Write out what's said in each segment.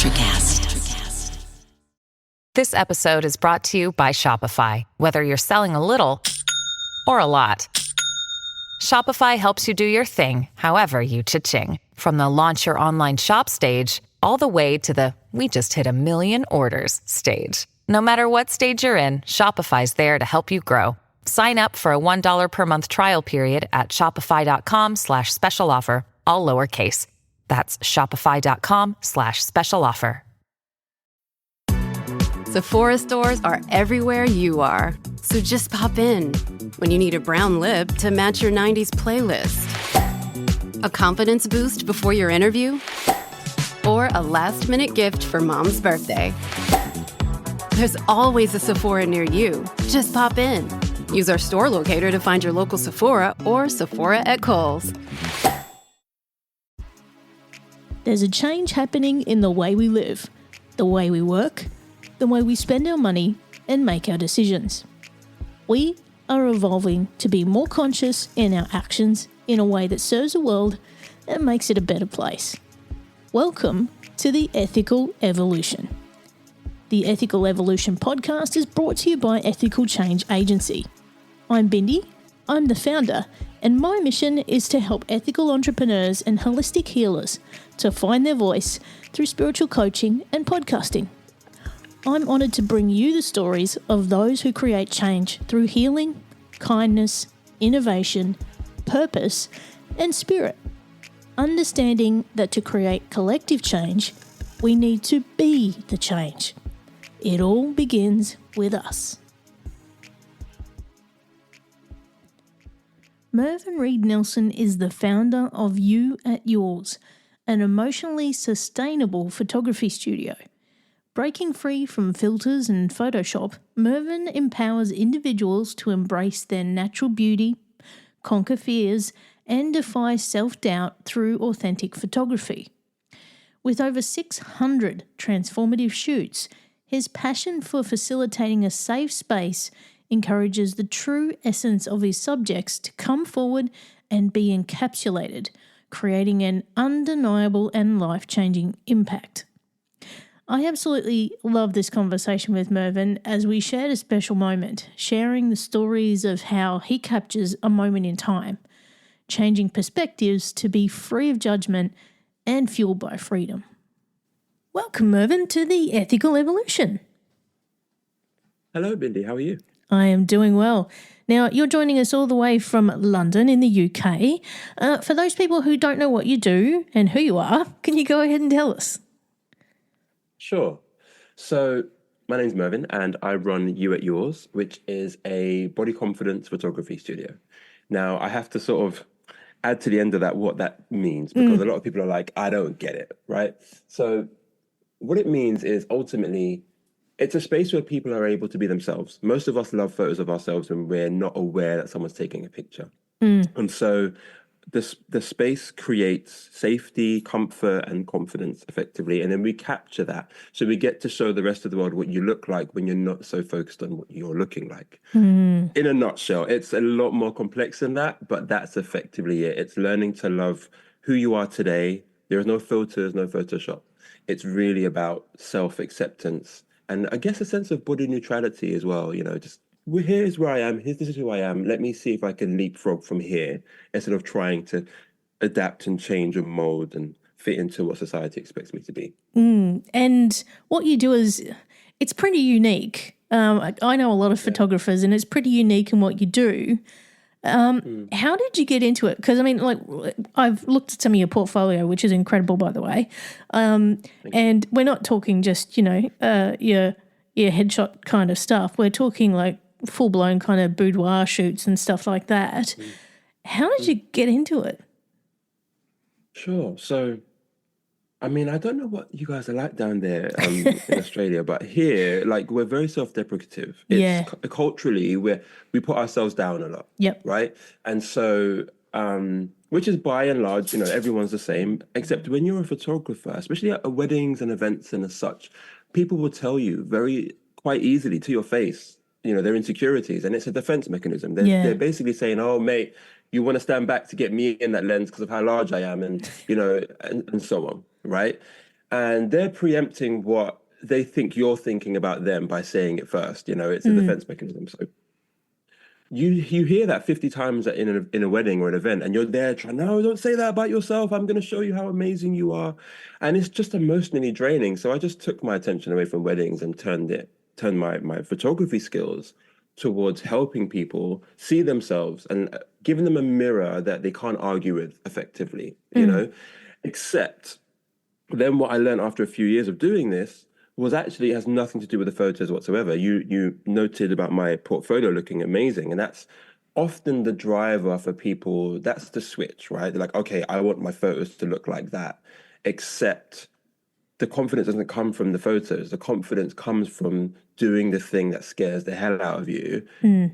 Electrocast. This episode is brought to you by Shopify. Whether you're selling a little or a lot, Shopify helps you do your thing, however you cha-ching. From the launch your online shop stage, all the way to the we just hit 1 million orders stage. No matter what stage you're in, Shopify's there to help you grow. Sign up for a $1 per month trial period at shopify.com/special offer, all lowercase. That's shopify.com/special offer. Sephora stores are everywhere you are. So just pop in when you need a brown lip to match your 90s playlist. A confidence boost before your interview? Or a last-minute gift for mom's birthday. There's always a Sephora near you. Just pop in. Use our store locator to find your local Sephora or Sephora at Kohl's. There's a change happening in the way we live, the way we work, the way we spend our money and make our decisions. We are evolving to be more conscious in our actions in a way that serves the world and makes it a better place. Welcome to the Ethical Evolution. The Ethical Evolution podcast is brought to you by Ethical Change Agency. I'm Bindi, I'm the founder, and my mission is to help ethical entrepreneurs and holistic healers to find their voice through spiritual coaching and podcasting. I'm honoured to bring you the stories of those who create change through healing, kindness, innovation, purpose, and spirit. Understanding that to create collective change, we need to be the change. It all begins with us. Mervyn Reid-Nelson is the founder of You at Yours, an emotionally sustainable photography studio. Breaking free from filters and Photoshop, Mervyn empowers individuals to embrace their natural beauty, conquer fears, and defy self-doubt through authentic photography. With over 600 transformative shoots, his passion for facilitating a safe space encourages the true essence of his subjects to come forward and be encapsulated, creating an undeniable and life-changing impact. I absolutely love this conversation with Mervyn as we shared a special moment, sharing the stories of how he captures a moment in time, changing perspectives to be free of judgment and fueled by freedom. Welcome, Mervyn, to the Ethical Evolution. Hello, Bindi. How are you? I am doing well. Now, you're joining us all the way from London in the UK. For those people who don't know what you do and who you are, can you go ahead and tell us? Sure. So my name's Mervyn and I run You at Yours, which is a body confidence photography studio. Now, I have to sort of add to the end of that what that means because a lot of people are like, I don't get it, right? So what it means is ultimately it's a space where people are able to be themselves. Most of us love photos of ourselves when we're not aware that someone's taking a picture. And so the space creates safety, comfort, and confidence effectively. And then we capture that. So we get to show the rest of the world what you look like when you're not so focused on what you're looking like. In a nutshell, it's a lot more complex than that, but that's effectively it. It's learning to love who you are today. There is no filters, no Photoshop. It's really about self-acceptance and I guess a sense of body neutrality as well. You know, just here's where I am. This is who I am. Let me see if I can leapfrog from here instead of trying to adapt and change and mold and fit into what society expects me to be. And what you do is, it's pretty unique. I know a lot of photographers and it's pretty unique in what you do. How did you get into it? Because, I mean, like, I've looked at some of your portfolio, which is incredible, by the way. And we're not talking just, your headshot kind of stuff. We're talking like full-blown kind of boudoir shoots and stuff like that. How did you get into it? Sure. So, I mean, I don't know what you guys are like down there in Australia, but here, like, we're very self-deprecative. It's culturally, we put ourselves down a lot. Yep. Right? And so, which is by and large, everyone's the same, except when you're a photographer, especially at weddings and events and as such, people will tell you quite easily to your face, their insecurities, and it's a defense mechanism. They're basically saying, oh, mate, you want to stand back to get me in that lens because of how large I am and, and so on, right? and they're preempting what they think you're thinking about them by saying it first. It's a defense mechanism. So you hear that 50 times in a wedding or an event, and you're there trying, no, don't say that about yourself. I'm going to show you how amazing you are. And it's just emotionally draining. So I just took my attention away from weddings and turned my photography skills towards helping people see themselves and giving them a mirror that they can't argue with effectively, except then what I learned after a few years of doing this was actually it has nothing to do with the photos whatsoever. You noted about my portfolio looking amazing, and that's often the driver for people. That's the switch, right? They're like, okay, I want my photos to look like that, except the confidence doesn't come from the photos. The confidence comes from doing the thing that scares the hell out of you,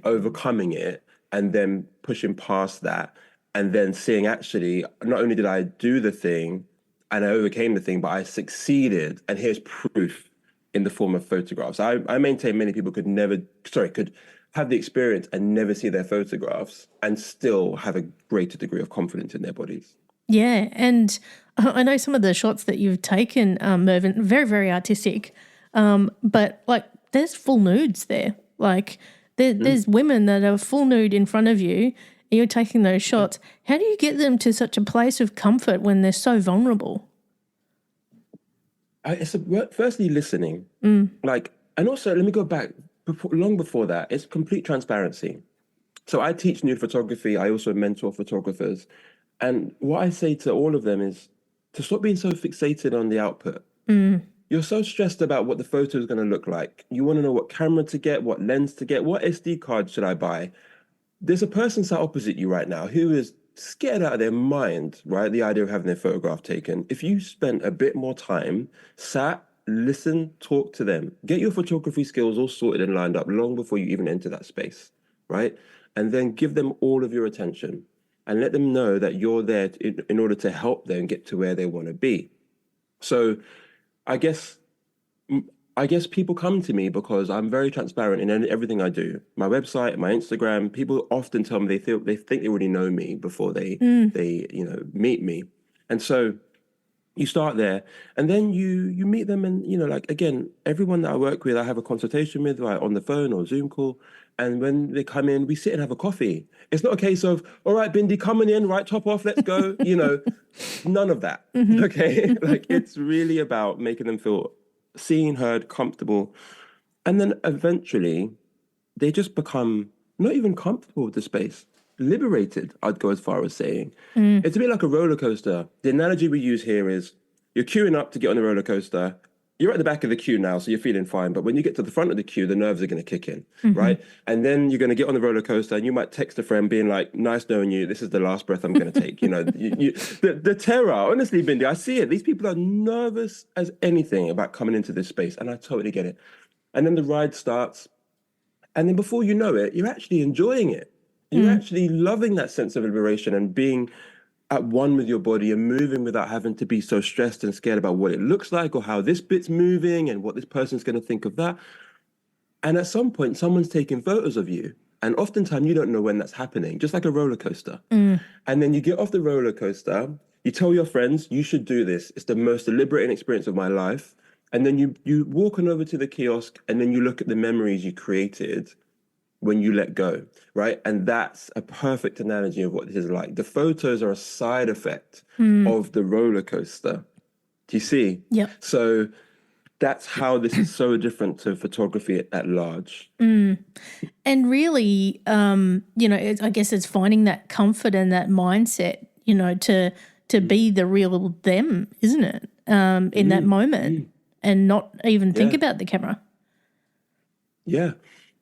overcoming it, and then pushing past that, and then seeing actually, not only did I do the thing and I overcame the thing, but I succeeded, and here's proof in the form of photographs. I maintain many people could have the experience and never see their photographs and still have a greater degree of confidence in their bodies. Yeah, and I know some of the shots that you've taken, Mervyn, very, very artistic, but like there's full nudes there. Like there's women that are full nude in front of you and you're taking those shots. How do you get them to such a place of comfort when they're so vulnerable? Firstly, listening. And also, let me go back, long before that, it's complete transparency. So I teach nude photography. I also mentor photographers. And what I say to all of them is to stop being so fixated on the output. You're so stressed about what the photo is going to look like. You want to know what camera to get, what lens to get, what SD card should I buy. There's a person sat opposite you right now who is scared out of their mind, right? The idea of having their photograph taken. If you spent a bit more time, sat, listen, talk to them, get your photography skills all sorted and lined up long before you even enter that space, right? And then give them all of your attention and let them know that you're there in order to help them get to where they want to be. So I guess people come to me because I'm very transparent in everything I do. My website, my Instagram, people often tell me they think they already know me before they meet me. And so you start there, and then you meet them, and like, again, everyone that I work with, I have a consultation with, like on the phone or Zoom call. And when they come in, we sit and have a coffee. It's not a case of, all right, Bindi, coming in, right, top off, let's go. None of that. Okay. Like, it's really about making them feel seen, heard, comfortable. And then eventually they just become not even comfortable with the space, liberated, I'd go as far as saying. It's a bit like a roller coaster. The analogy we use here is you're queuing up to get on the roller coaster. You're at the back of the queue now, so you're feeling fine. But when you get to the front of the queue, the nerves are going to kick in, right? And then you're going to get on the roller coaster, and you might text a friend being like, nice knowing you. This is the last breath I'm going to take. The terror, honestly, Bindi, I see it. These people are nervous as anything about coming into this space, and I totally get it. And then the ride starts, and then before you know it, you're actually enjoying it. You're actually loving that sense of liberation and being at one with your body and moving without having to be so stressed and scared about what it looks like or how this bit's moving and what this person's going to think of that. And at some point, someone's taking photos of you. And oftentimes you don't know when that's happening, just like a roller coaster. And then you get off the roller coaster, you tell your friends, you should do this. It's the most liberating experience of my life. And then you walk on over to the kiosk, and then you look at the memories you created when you let go, right? And that's a perfect analogy of what this is like. The photos are a side effect of the roller coaster. Do you see? Yeah. So that's how this is so different to photography at large. And really, I guess it's finding that comfort and that mindset, to be the real them, isn't it? In that moment and not even think about the camera. Yeah.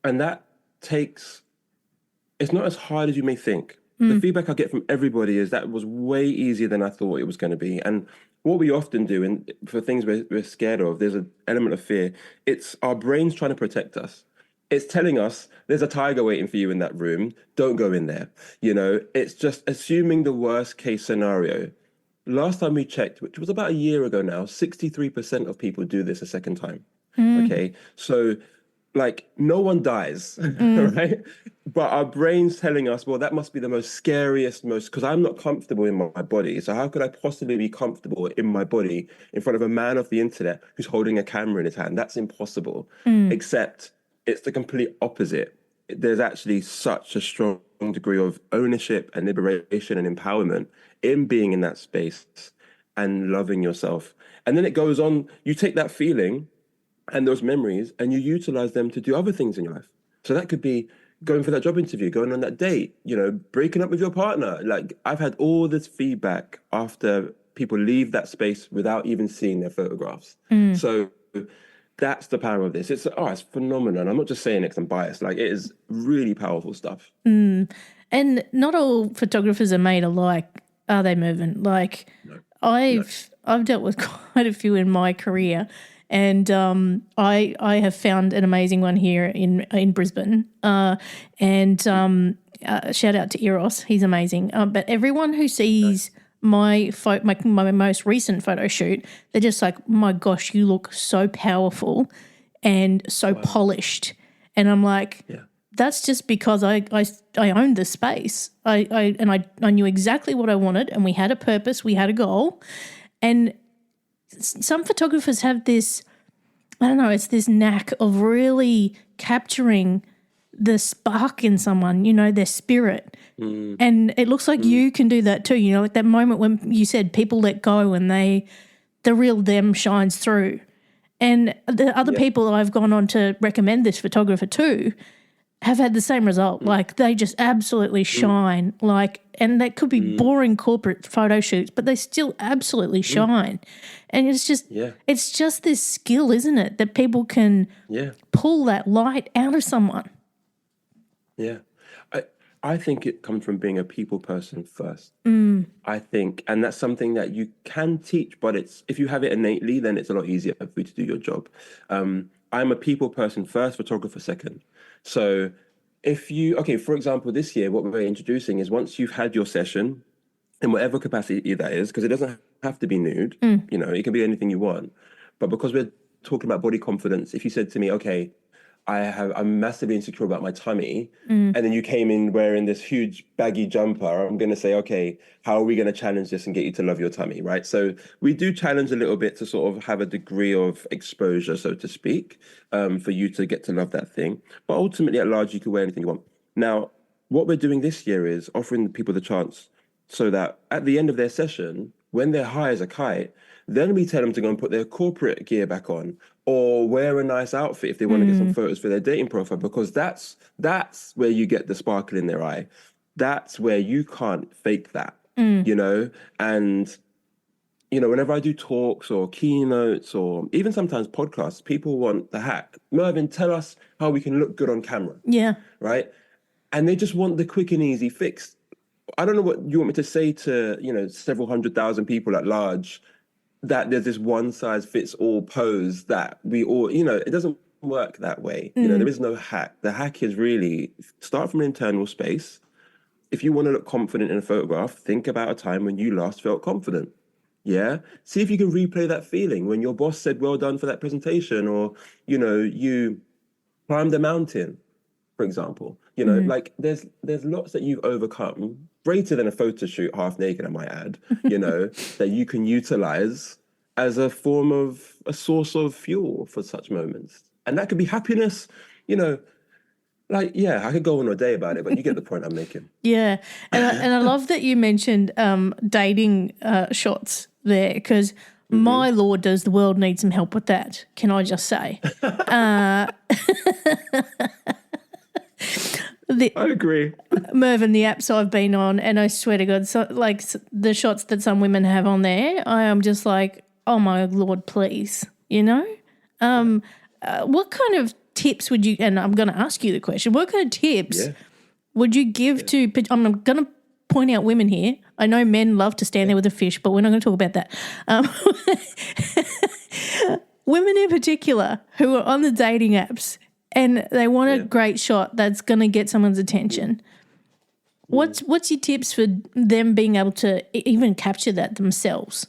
And that it's not as hard as you may think. The feedback I get from everybody is that was way easier than I thought it was going to be. And what we often do, and for things we're scared of, there's an element of fear. It's our brains trying to protect us. It's telling us there's a tiger waiting for you in that room. Don't go in there. It's just assuming the worst case scenario. Last time we checked, which was about a year ago now, 63% of people do this a second time. Okay. So like no one dies, right? But our brain's telling us, well, that must be the most scariest, because I'm not comfortable in my body. So how could I possibly be comfortable in my body in front of a man off the internet who's holding a camera in his hand? That's impossible. Except it's the complete opposite. There's actually such a strong degree of ownership and liberation and empowerment in being in that space and loving yourself. And then it goes on, you take that feeling and those memories and you utilize them to do other things in your life. So that could be going for that job interview, going on that date, breaking up with your partner. Like, I've had all this feedback after people leave that space without even seeing their photographs. So that's the power of this. It's phenomenal. I'm not just saying it because I'm biased. Like, it is really powerful stuff. And not all photographers are made alike, are they, Mervyn? Like, No. I've dealt with quite a few in my career, and I have found an amazing one here in Brisbane. And shout out to Eros, he's amazing. But everyone who sees my most recent photo shoot, they're just like, my gosh, you look so powerful and so polished. And I'm like, that's just because I owned the space. I knew exactly what I wanted, and we had a purpose, we had a goal. And some photographers have this, I don't know, it's this knack of really capturing the spark in someone, their spirit. And it looks like you can do that too, like that moment when you said people let go and the real them shines through. And the other people that I've gone on to recommend this photographer to have had the same result. Like, they just absolutely shine. Like, and that could be boring corporate photo shoots, but they still absolutely shine. And it's just this skill, isn't it, that people can pull that light out of someone. Yeah. I think it comes from being a people person first. I think, and that's something that you can teach, but if you have it innately, then it's a lot easier for you to do your job. I'm a people person first, photographer second. So for example, this year, what we're introducing is, once you've had your session, in whatever capacity that is, because it doesn't have to be nude, it can be anything you want. But because we're talking about body confidence, if you said to me, okay, I'm massively insecure about my tummy, and then you came in wearing this huge baggy jumper, I'm going to say, okay, how are we going to challenge this and get you to love your tummy, right? So we do challenge a little bit to sort of have a degree of exposure, so to speak, for you to get to love that thing. But ultimately, at large, you can wear anything you want. Now, what we're doing this year is offering people the chance so that at the end of their session, when they're high as a kite, then we tell them to go and put their corporate gear back on, or wear a nice outfit if they want to get some photos for their dating profile, because that's where you get the sparkle in their eye. That's where you can't fake that, And, whenever I do talks or keynotes or even sometimes podcasts, people want the hack. Mervyn, tell us how we can look good on camera. Yeah. Right? And they just want the quick and easy fix. I don't know what you want me to say to, several 100,000 people at large, that there's this one size fits all pose that we all, it doesn't work that way. There is no hack. The hack is really start from an internal space. If you want to look confident in a photograph, think about a time when you last felt confident. Yeah. See if you can replay that feeling when your boss said, well done for that presentation, or, you climbed a mountain, for example. Like there's lots that you've overcome, greater than a photo shoot half naked, I might add, that you can utilize as a source of fuel for such moments. And that could be happiness, I could go on a day about it, but you get the point I'm making. Yeah. And I love that you mentioned dating shots there, because my Lord, does the world need some help with that, can I just say. I agree. Mervyn, the apps I've been on, and I swear to God, the shots that some women have on there, I am just like, oh my Lord, please, what kind of tips would you, and I'm going to ask you the question, what kind of tips would you give to, I'm going to point out women here. I know men love to stand there with a fish, but we're not going to talk about that. Women in particular who are on the dating apps, and they want a great shot that's going to get someone's attention. What's your tips for them being able to even capture that themselves?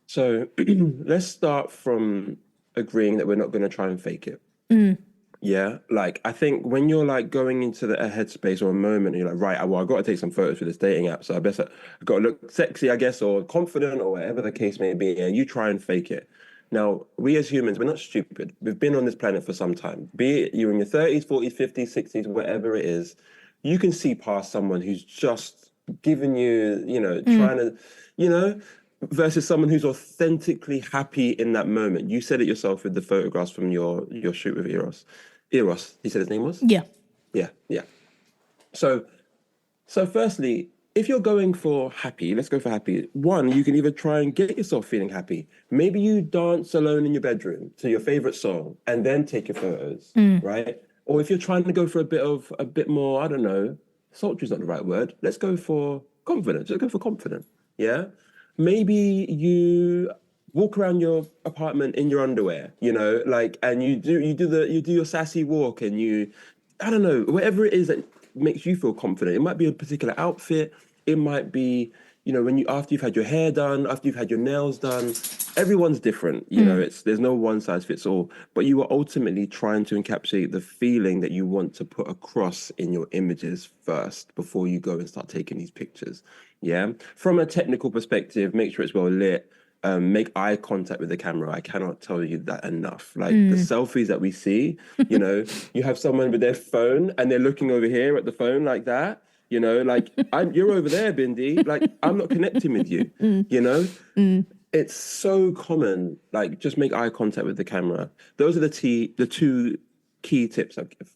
So let's start from agreeing that we're not going to try and fake it. Yeah, like I think when you're like going into a headspace or a moment, you're like, right, well, I've got to take some photos for this dating app, so I've got to look sexy, I guess, or confident, or whatever the case may be, and you try and fake it. Now, we as humans, we're not stupid. We've been on this planet for some time. Be it you're in your 30s, 40s, 50s, 60s, whatever it is, you can see past someone who's just giving you, trying to, versus someone who's authentically happy in that moment. You said it yourself with the photographs from your shoot with Eros. Eros, he said his name was? Yeah. Yeah. So firstly, if you're going for happy, let's go for happy. One, you can either try and get yourself feeling happy. Maybe you dance alone in your bedroom to your favorite song and then take your photos, right? Or if you're trying to go for a bit more, I don't know, sultry is not the right word. Let's go for confident. Let's go for confident. Yeah. Maybe you walk around your apartment in your underwear, and you do your sassy walk, and I don't know, whatever it is that makes you feel confident. It might be a particular outfit. It might be, after you've had your hair done, after you've had your nails done. Everyone's different, there's no one size fits all. But you are ultimately trying to encapsulate the feeling that you want to put across in your images first before you go and start taking these pictures. Yeah. From a technical perspective, make sure it's well lit. Make eye contact with the camera. I cannot tell you that enough. Like the selfies that we see, you have someone with their phone and they're looking over here at the phone like that, you're over there, Bindi. Like, I'm not connecting with you, It's so common. Like, just make eye contact with the camera. Those are the two key tips I'd give.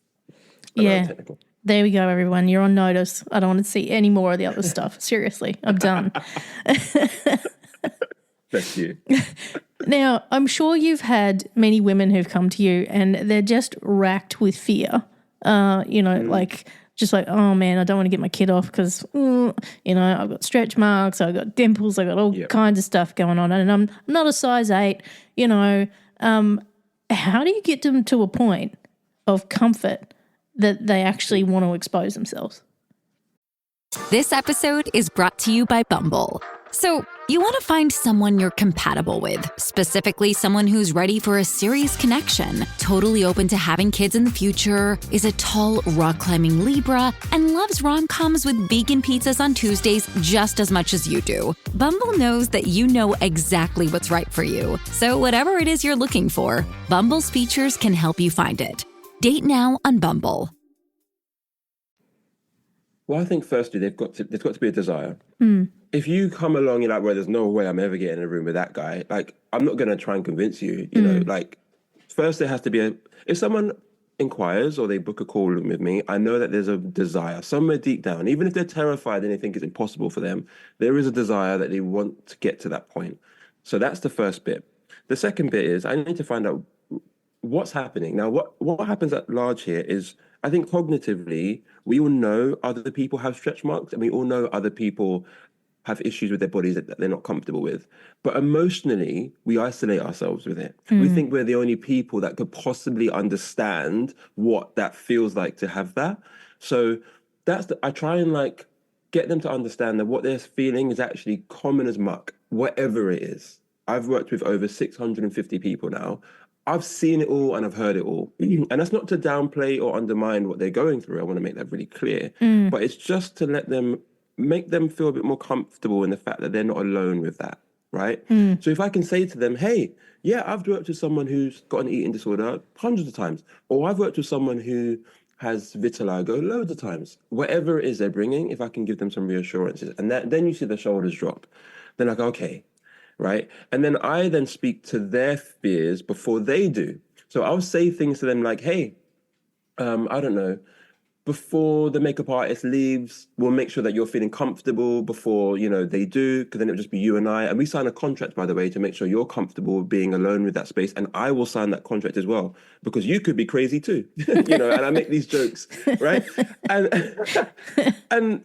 Yeah. Technical. There we go, everyone. You're on notice. I don't want to see any more of the other stuff. Seriously, I'm done. Bless you. Now, I'm sure you've had many women who've come to you and they're just racked with fear. Just like, oh man, I don't want to get my kid off because, I've got stretch marks, I've got dimples, I've got all kinds of stuff going on, and I'm not a size 8. How do you get them to a point of comfort that they actually want to expose themselves? This episode is brought to you by Bumble. So, you want to find someone you're compatible with, specifically someone who's ready for a serious connection, totally open to having kids in the future, is a tall, rock-climbing Libra, and loves rom-coms with vegan pizzas on Tuesdays just as much as you do. Bumble knows that you know exactly what's right for you. So whatever it is you're looking for, Bumble's features can help you find it. Date now on Bumble. Well, I think firstly, there's got to be a desire. If you come along, you're like, well, there's no way I'm ever getting in a room with that guy. Like, I'm not going to try and convince you, first there has to be if someone inquires or they book a call with me, I know that there's a desire somewhere deep down. Even if they're terrified and they think it's impossible for them, there is a desire that they want to get to that point. So that's the first bit. The second bit is I need to find out what's happening. Now, what happens at large here is, I think cognitively, we all know other people have stretch marks and we all know other people have issues with their bodies that they're not comfortable with. But emotionally, we isolate ourselves with it. We think we're the only people that could possibly understand what that feels like to have that. So I try and get them to understand that what they're feeling is actually common as muck, whatever it is. I've worked with over 650 people now. I've seen it all and I've heard it all. And that's not to downplay or undermine what they're going through. I want to make that really clear. But it's just to make them feel a bit more comfortable in the fact that they're not alone with that, right? So if I can say to them, hey, yeah, I've worked with someone who's got an eating disorder hundreds of times, or I've worked with someone who has vitiligo loads of times. Whatever it is they're bringing, if I can give them some reassurances, and then you see the shoulders drop, then I go, okay, right? And then I speak to their fears before they do. So I'll say things to them like, hey, I don't know, before the makeup artist leaves, we'll make sure that you're feeling comfortable before, they do, because then it'll just be you and I. And we sign a contract, by the way, to make sure you're comfortable being alone with that space. And I will sign that contract as well, because you could be crazy too, and I make these jokes, right? And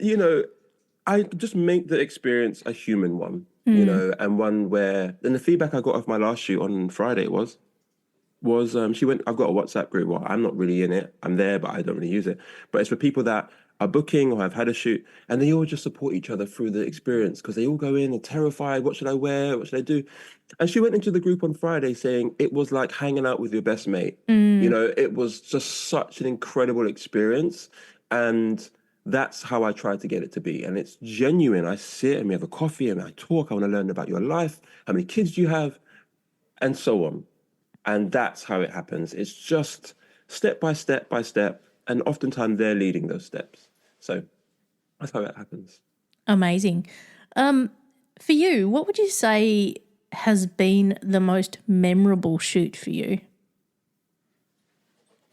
I just make the experience a human one, and one where, and the feedback I got off my last shoot on Friday was she went, I've got a WhatsApp group. Well, I'm not really in it. I'm there, but I don't really use it. But it's for people that are booking or have had a shoot, and they all just support each other through the experience because they all go in and terrified. What should I wear? What should I do? And she went into the group on Friday saying it was like hanging out with your best mate. You know, it was just such an incredible experience. And that's how I try to get it to be. And it's genuine. I sit and we have a coffee and I talk. I want to learn about your life. How many kids do you have? And so on. And that's how it happens. It's just step by step by step. And oftentimes they're leading those steps. So that's how it happens. Amazing. For you, what would you say has been the most memorable shoot for you?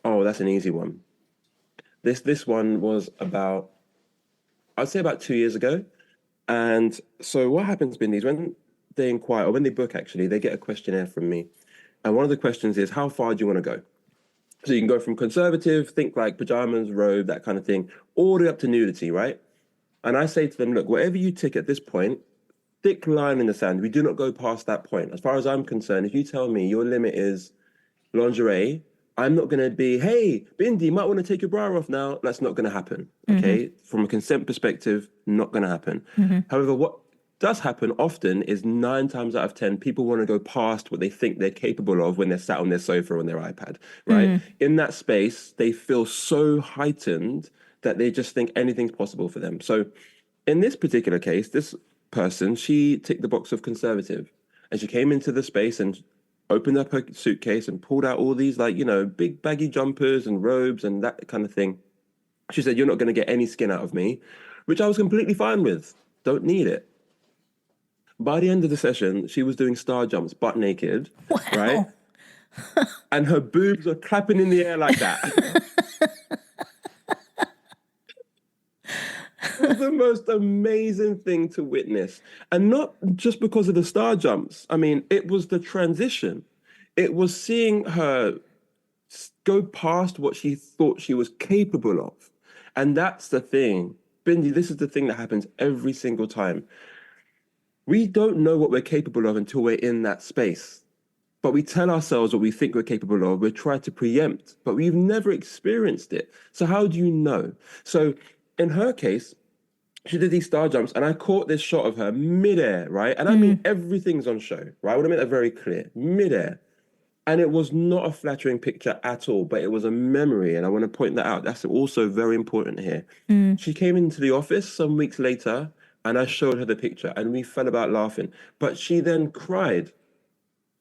Oh, that's an easy one. This one was I'd say about 2 years ago. And so what happens, Bindi, is when they inquire, or when they book actually, they get a questionnaire from me. And one of the questions is, how far do you want to go? So you can go from conservative, think like pajamas, robe, that kind of thing, all the way up to nudity, right? And I say to them, look, whatever you tick at this point, thick line in the sand. We do not go past that point. As far as I'm concerned, if you tell me your limit is lingerie, I'm not going to be, hey, Bindi, you might want to take your bra off now. That's not going to happen, okay? From a consent perspective, not going to happen. However, what does happen often is 9 times out of 10, people want to go past what they think they're capable of when they're sat on their sofa or on their iPad, right? In that space, they feel so heightened that they just think anything's possible for them. So in this particular case, this person, she ticked the box of conservative, and she came into the space and opened up her suitcase and pulled out all these, like, you know, big baggy jumpers and robes and that kind of thing. She said, you're not going to get any skin out of me, which I was completely fine with. Don't need it. By the end of the session, she was doing star jumps, butt naked, right? And her boobs were clapping in the air like that. It was the most amazing thing to witness. And not just because of the star jumps. I mean, it was the transition. It was seeing her go past what she thought she was capable of. And that's the thing. Bindi, this is the thing that happens every single time. We don't know what we're capable of until we're in that space. But we tell ourselves what we think we're capable of. We're trying to preempt, but we've never experienced it. So how do you know? So in her case, she did these star jumps and I caught this shot of her midair, right? And I mean, everything's on show, right? I want to make that very clear, midair. And it was not a flattering picture at all, but it was a memory. And I want to point that out. That's also very important here. She came into the office some weeks later and I showed her the picture and we fell about laughing. But she then cried.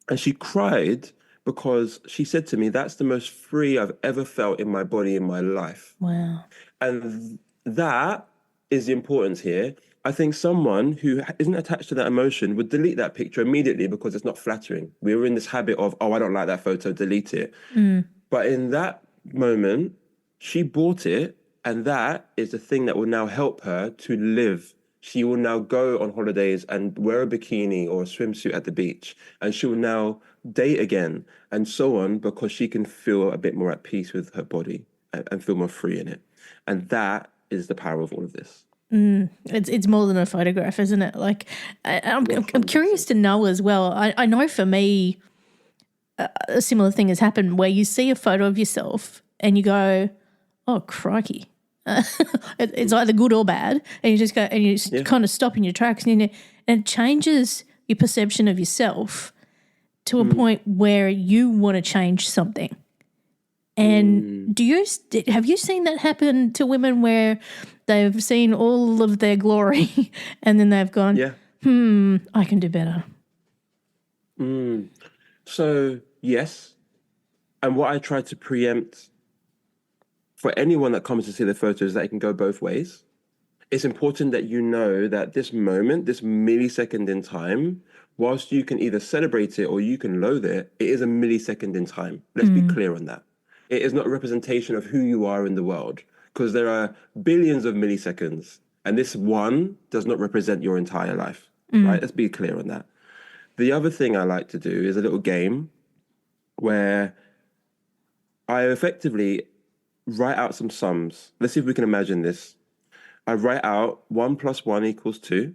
And she cried because she said to me, that's the most free I've ever felt in my body in my life. Wow. And that is the importance here. I think someone who isn't attached to that emotion would delete that picture immediately because it's not flattering. We were in this habit of, oh, I don't like that photo, delete it. But in that moment, she bought it, and that is the thing that will now help her to live. She will now go on holidays and wear a bikini or a swimsuit at the beach, and she will now date again and so on because she can feel a bit more at peace with her body and feel more free in it. And that is the power of all of this. It's more than a photograph, isn't it? Like, I'm curious to know as well. I know for me, a similar thing has happened where you see a photo of yourself and you go, "Oh, crikey!" It's either good or bad, and you just go and you kind of stop in your tracks, and it changes your perception of yourself to a point where you want to change something. And have you seen that happen to women where they've seen all of their glory and then they've gone, I can do better? So, yes. And what I try to preempt for anyone that comes to see the photos is that it can go both ways. It's important that you know that this moment, this millisecond in time, whilst you can either celebrate it or you can loathe it, it is a millisecond in time. Let's be clear on that. It is not a representation of who you are in the world because there are billions of milliseconds and this one does not represent your entire life, right? Let's be clear on that. The other thing I like to do is a little game where I effectively write out some sums. Let's see if we can imagine this. I write out 1 + 1 = 2.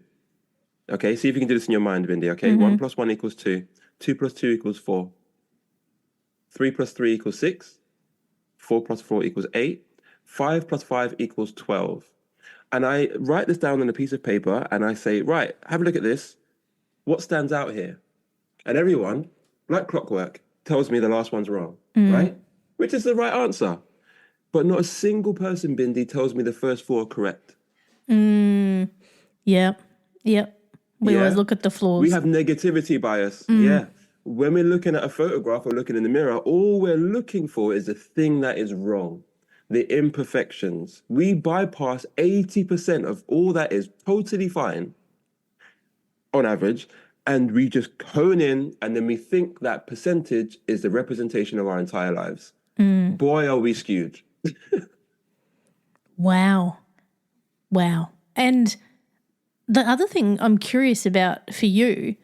Okay, see if you can do this in your mind, Bindi, okay? 1 + 1 = 2. 2 + 2 = 4. 3 + 3 = 6. 4 + 4 = 8. 5 plus 5 equals 12. And I write this down on a piece of paper and I say, right, have a look at this. What stands out here? And everyone, like clockwork, tells me the last one's wrong, right? Which is the right answer. But not a single person, Bindi, tells me the first 4 are correct. Yep. We always look at the flaws. We have negativity bias. Yeah. When we're looking at a photograph or looking in the mirror, all we're looking for is the thing that is wrong, the imperfections. We bypass 80% of all that is totally fine on average, and we just hone in, and then we think that percentage is the representation of our entire lives. Boy, are we skewed. Wow. And the other thing I'm curious about for you,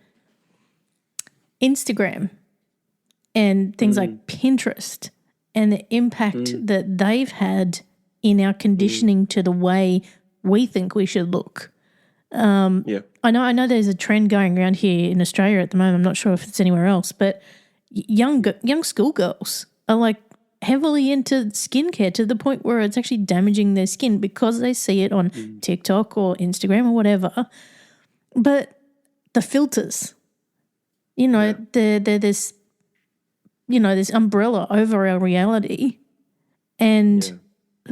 Instagram and things like Pinterest and the impact that they've had in our conditioning to the way we think we should look. I know there's a trend going around here in Australia at the moment. I'm not sure if it's anywhere else, but young schoolgirls are like heavily into skincare to the point where it's actually damaging their skin because they see it on TikTok or Instagram or whatever. But the filters, they're this, this umbrella over our reality. And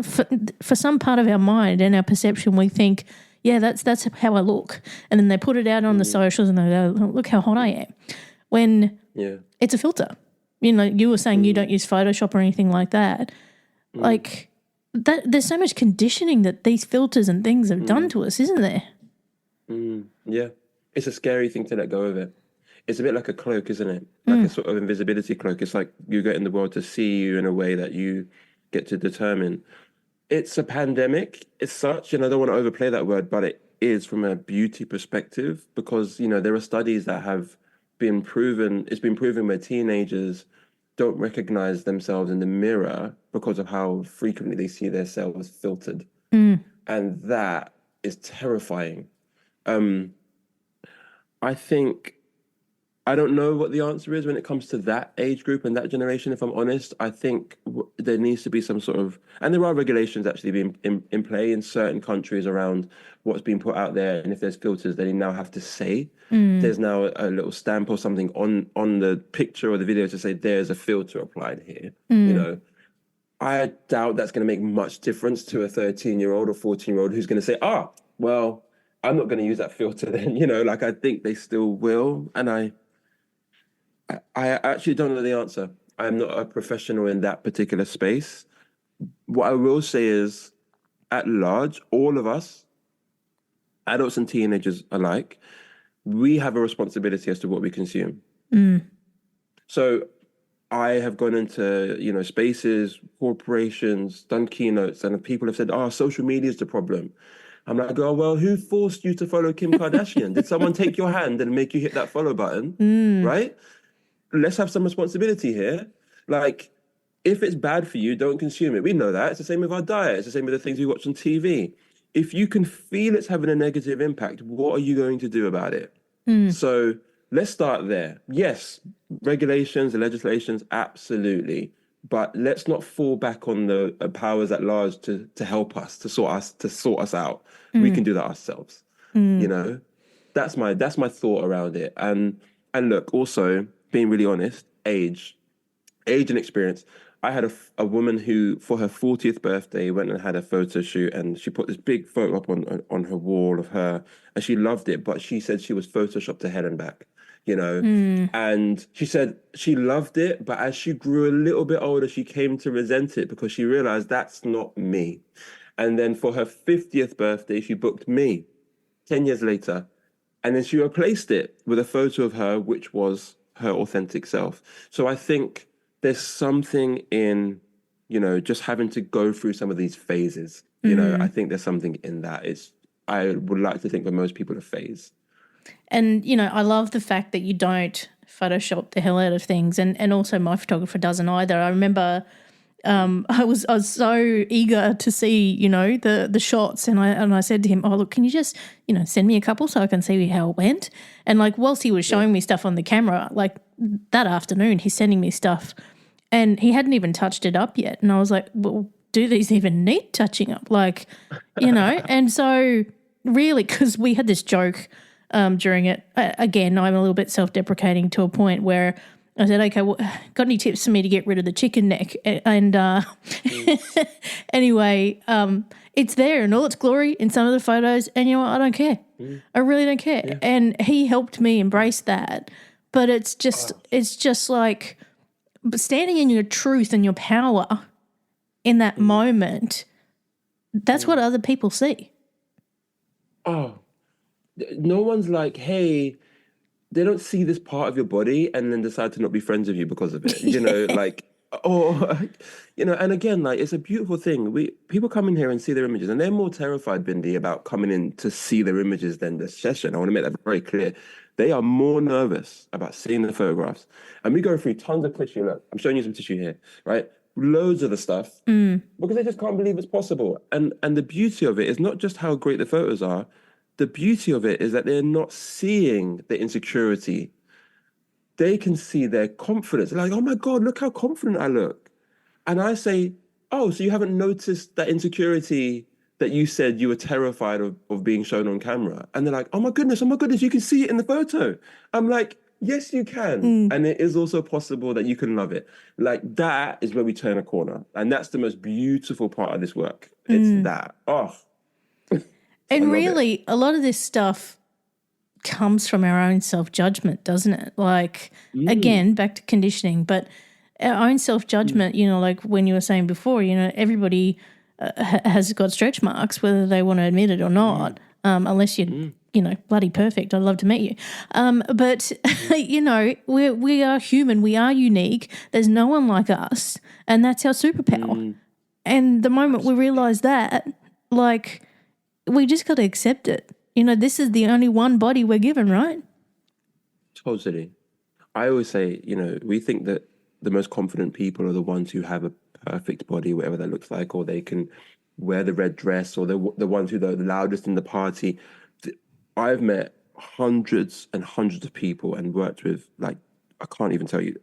for some part of our mind and our perception, we think, yeah, that's how I look. And then they put it out on the socials and they go, look how hot I am. When it's a filter. You were saying you don't use Photoshop or anything like that. Like that, there's so much conditioning that these filters and things have done to us, isn't there? Yeah. It's a scary thing to let go of it. It's a bit like a cloak, isn't it? Like a sort of invisibility cloak. It's like you get in the world to see you in a way that you get to determine. It's a pandemic as such, and I don't want to overplay that word, but it is from a beauty perspective because, there are studies that have been proven, it's been proven where teenagers don't recognize themselves in the mirror because of how frequently they see themselves filtered. And that is terrifying. I don't know what the answer is when it comes to that age group and that generation, if I'm honest. I think there needs to be some sort of, and there are regulations actually being in play in certain countries around what's being put out there. And if there's filters, they now have to say, there's now a little stamp or something on the picture or the video to say there's a filter applied here. I doubt that's going to make much difference to a 13-year-old or 14-year-old who's going to say, well, I'm not going to use that filter then. I think they still will. And I actually don't know the answer. I'm not a professional in that particular space. What I will say is, at large, all of us, adults and teenagers alike, we have a responsibility as to what we consume. So I have gone into, spaces, corporations, done keynotes, and people have said, social media is the problem. I'm like, well, who forced you to follow Kim Kardashian? Did someone take your hand and make you hit that follow button? Right? Let's have some responsibility here. Like, if it's bad for you, don't consume it. We know that. It's the same with our diet. It's the same with the things we watch on TV. If you can feel it's having a negative impact, what are you going to do about it? So let's start there. Yes, regulations and legislations, absolutely. But let's not fall back on the powers at large to help us, to sort us out. We can do that ourselves. That's my thought around it. And look, also, being really honest, age and experience. I had a woman who, for her 40th birthday, went and had a photo shoot, and she put this big photo up on her wall of her, and she loved it, but she said she was photoshopped to hell and back, and she said she loved it, but as she grew a little bit older, she came to resent it because she realized that's not me. And then for her 50th birthday, she booked me 10 years later, and then she replaced it with a photo of her, which was her authentic self. So I think there's something in, just having to go through some of these phases. I think there's something in that. I would like to think that most people are phased. And, I love the fact that you don't Photoshop the hell out of things. And also my photographer doesn't either. I remember I was so eager to see, the shots, and I said to him, look, can you just, send me a couple so I can see how it went? And whilst he was showing me stuff on the camera, that afternoon he's sending me stuff and he hadn't even touched it up yet. And I was like, well, do these even need touching up? Like, you know, and so really, because we had this joke during it, again, I'm a little bit self-deprecating to a point where I said, okay, well, got any tips for me to get rid of the chicken neck? And anyway, it's there in all its glory in some of the photos, and you know what? I don't care. I really don't care. Yeah. And he helped me embrace that. But it's just like standing in your truth and your power in that moment. That's what other people see. Oh, no one's like, hey, they don't see this part of your body and then decide to not be friends with you because of it. You know, like, or, you know, and again, like, it's a beautiful thing. People come in here and see their images, and they're more terrified, Bindi, about coming in to see their images than the session. I want to make that very clear. They are more nervous about seeing the photographs. And we go through tons of tissue. Look, I'm showing you some tissue here, right? Loads of the stuff because they just can't believe it's possible. And the beauty of it is not just how great the photos are. The beauty of it is that they're not seeing the insecurity. They can see their confidence. They're like, oh my God, look how confident I look. And I say, oh, so you haven't noticed that insecurity that you said you were terrified of being shown on camera? And they're like, oh my goodness, you can see it in the photo. I'm like, yes, you can. And it is also possible that you can love it. Like, that is where we turn a corner. And that's the most beautiful part of this work. It's that. Oh. And really, a lot of this stuff comes from our own self-judgment, doesn't it? Like, again, back to conditioning, but our own self-judgment, you know, like when you were saying before, you know, everybody has got stretch marks, whether they want to admit it or not, unless you're, you know, bloody perfect. I'd love to meet you. But, you know, we are human. We are unique. There's no one like us, and that's our superpower. And the moment we realise that, like, we just got to accept it. You know, this is the only one body we're given, right? Totally. I always say, you know, we think that the most confident people are the ones who have a perfect body, whatever that looks like, or they can wear the red dress, or the ones who are the loudest in the party. I've met hundreds and hundreds of people and worked with, like, I can't even tell you.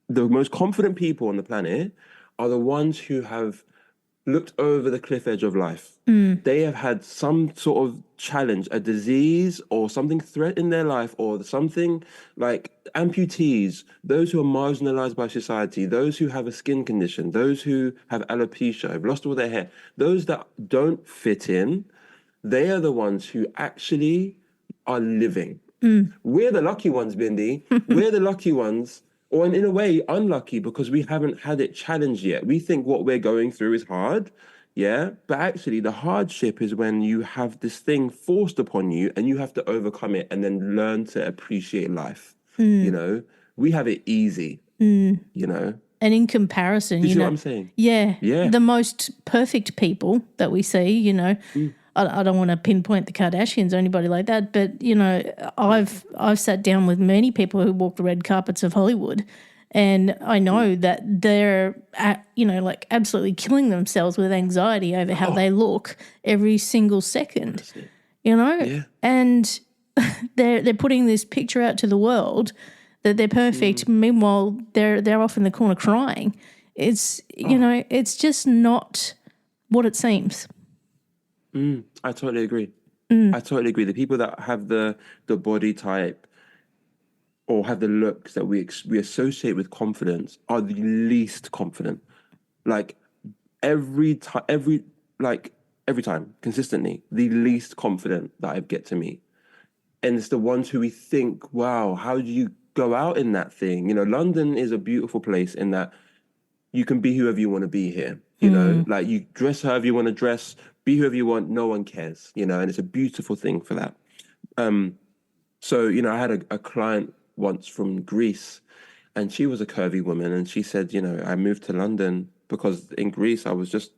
The most confident people on the planet are the ones who have looked over the cliff edge of life. They have had some sort of challenge, a disease or something threatening their life, or something like amputees, those who are marginalized by society, those who have a skin condition, those who have alopecia, have lost all their hair, those that don't fit in, they are the ones who actually are living. We're the lucky ones, Bindi. We're the lucky ones. Or in a way, unlucky, because we haven't had it challenged yet. We think what we're going through is hard, yeah? But actually, the hardship is when you have this thing forced upon you and you have to overcome it and then learn to appreciate life, you know? We have it easy, you know? And in comparison, Do you see know, what I'm saying? Yeah. Yeah. The most perfect people that we see, you know, I don't want to pinpoint the Kardashians or anybody like that, but, you know, I've sat down with many people who walk the red carpets of Hollywood, and I know that they're, you know, like absolutely killing themselves with anxiety over how they look every single second, you know? Yeah. And they're putting this picture out to the world that they're perfect. Meanwhile, they're off in the corner crying. It's, you know, it's just not what it seems. I totally agree. I totally agree. The people that have the body type or have the looks that we associate with confidence are the least confident. Like every time, consistently, the least confident that I get to meet. And it's the ones who we think, wow, how do you go out in that thing? You know, London is a beautiful place in that you can be whoever you want to be here. You know, like you dress however you want to dress, be whoever you want, no one cares, you know, and it's a beautiful thing for that. So, you know, I had a client once from Greece, and she was a curvy woman, and she said, you know, I moved to London because in Greece I was just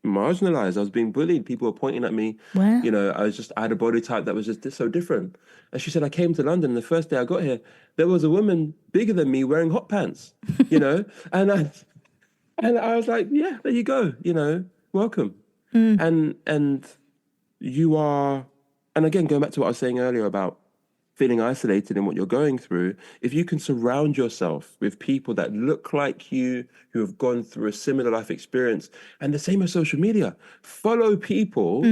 marginalized. I was being bullied. People were pointing at me. Wow. You know, I had a body type that was just so different. And she said, I came to London, and the first day I got here, there was a woman bigger than me wearing hot pants, you know, and I was like, yeah, there you go, you know, welcome. And you are, and again, going back to what I was saying earlier about feeling isolated in what you're going through, if you can surround yourself with people that look like you, who have gone through a similar life experience, and the same as social media, follow people